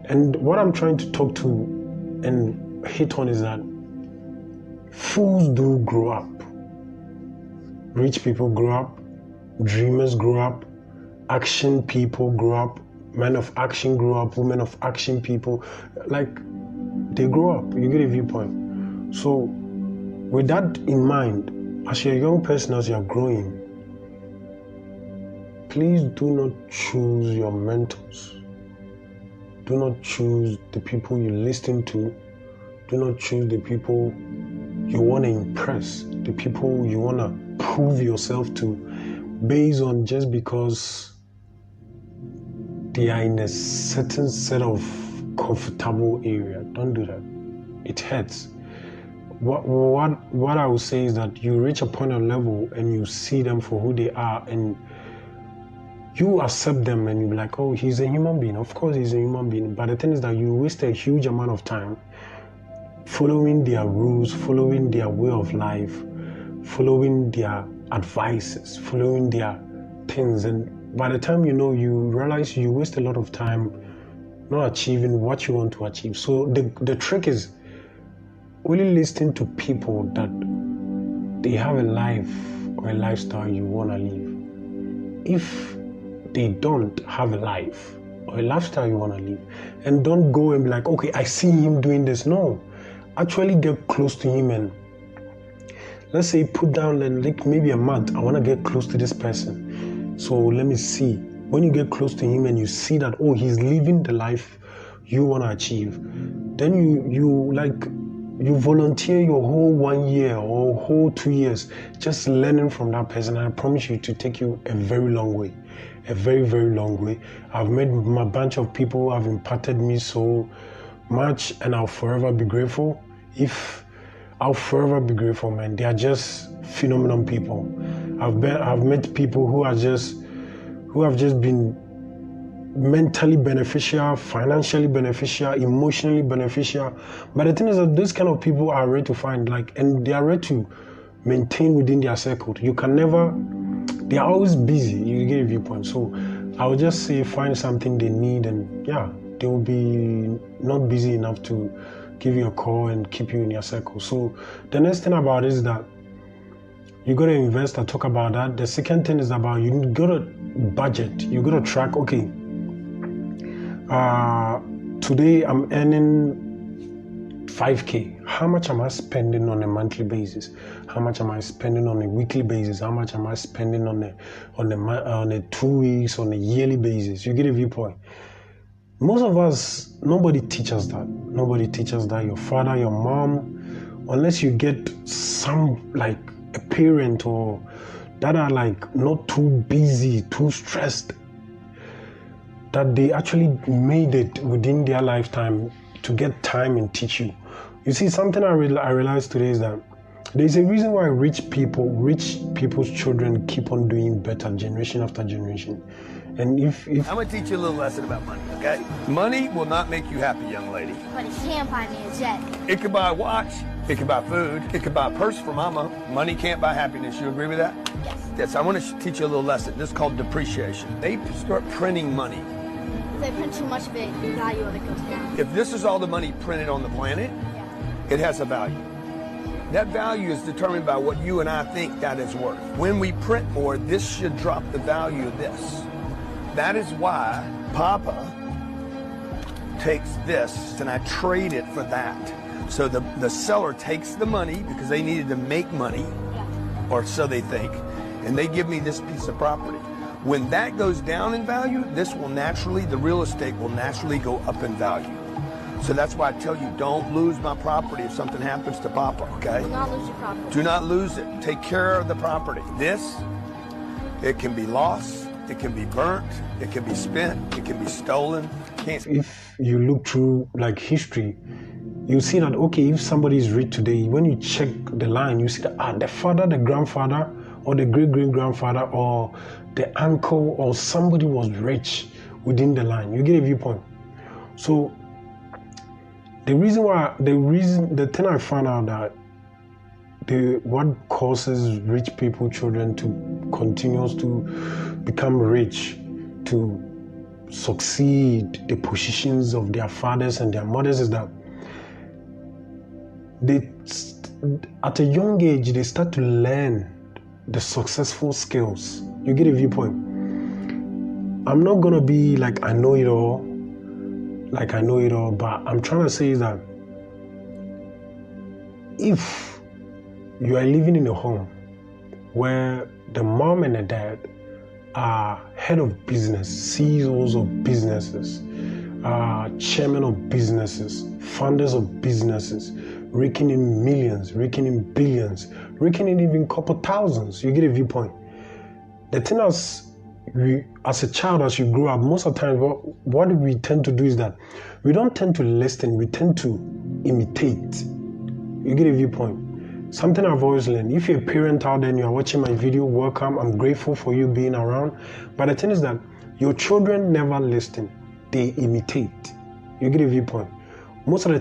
And what I'm trying to talk to and hit on is that fools do grow up. Rich people grow up, dreamers grow up, action people grow up, men of action grow up, women of action people, like they grow up. You get a viewpoint. So with that in mind, as you're a young person, as you're growing, please do not choose your mentors. Do not choose the people you listen to. Do not choose the people you want to impress, the people you want to prove yourself to based on just because they are in a certain set of comfortable area. Don't do that. It hurts. What I would say is that you reach a point of level and you see them for who they are and you accept them and you be like, oh, he's a human being. Of course he's a human being. But the thing is that you waste a huge amount of time following their rules, following their way of life, following their advices, following their things. And by the time you realize you waste a lot of time not achieving what you want to achieve. So the trick is really listening to people that they have a life or a lifestyle you want to live. If they don't have a life or a lifestyle you want to live, and don't go and be like, okay, I see him doing this. No. Actually get close to him and let's say put down like maybe a month. I want to get close to this person. So let me see. When you get close to him and you see that, oh, he's living the life you want to achieve, then you volunteer your whole 1 year or whole 2 years just learning from that person. And I promise you to take you a very long way. A very, very long way. I've met a bunch of people who have impacted me so much and I'll forever be grateful. I'll forever be grateful, man. They are just phenomenal people. I've met people who have just been mentally beneficial, financially beneficial, emotionally beneficial. But the thing is that those kind of people are rare to find, and they are rare to maintain within their circle. They are always busy. You get a viewpoint. So I would just say find something they need, and yeah, they will be not busy enough to give you a call and keep you in your circle. So the next thing about it is that you got to invest. I talk about that. The second thing is about you got to budget. You got to track, okay, today I'm earning 5K. How much am I spending on a monthly basis? How much am I spending on a weekly basis? How much am I spending on a 2 weeks, on a yearly basis? You get a viewpoint. Most of us, nobody teaches that. Nobody teaches that. Your father, your mom, unless you get some like a parent or that are like not too busy, too stressed, that they actually made it within their lifetime to get time and teach you. You see, something I realized today is that there's a reason why rich people's children keep on doing better generation after generation. And if I'm gonna teach you a little lesson about money, okay? Money will not make you happy, young lady. But it can buy me a jet. It can buy a watch, it can buy food, it can buy a purse for mama. Money can't buy happiness. You agree with that? Yes. Yes, I want to teach you a little lesson. This is called depreciation. They start printing money. If they print too much of it, the value of it goes down. If this is all the money printed on the planet, it has a value. That value is determined by what you and I think that is worth. When we print more, this should drop the value of this. That is why Papa takes this and I trade it for that. So the seller takes the money because they needed to make money, or so they think, and they give me this piece of property. When that goes down in value, the real estate will naturally go up in value. So that's why I tell you, don't lose my property if something happens to Papa, okay? Do not lose your property. Do not lose it. Take care of the property. It can be lost, it can be burnt, it can be spent, it can be stolen. If you look through like history, you see that, okay, if somebody is rich today, when you check the line, you see that the father, the grandfather, or the great-great-grandfather, or the uncle, or somebody was rich within the line. You get a viewpoint. So the thing I found out that what causes rich people children to continue to become rich, to succeed the positions of their fathers and their mothers is that they, at a young age, they start to learn the successful skills. You get a viewpoint? I'm not gonna be like I know it all, but I'm trying to say that if you are living in a home where the mom and the dad are head of business, CEOs of businesses, chairman of businesses, founders of businesses, raking in millions, raking in billions, raking in even couple thousands, you get a viewpoint. The thing as a child, as you grow up, most of the time, what we tend to do is that we don't tend to listen, we tend to imitate. You get a viewpoint. Something I've always learned, if you're a parent out there and you're watching my video, welcome. I'm grateful for you being around. But the thing is that your children never listen, they imitate. You get a viewpoint. Most of the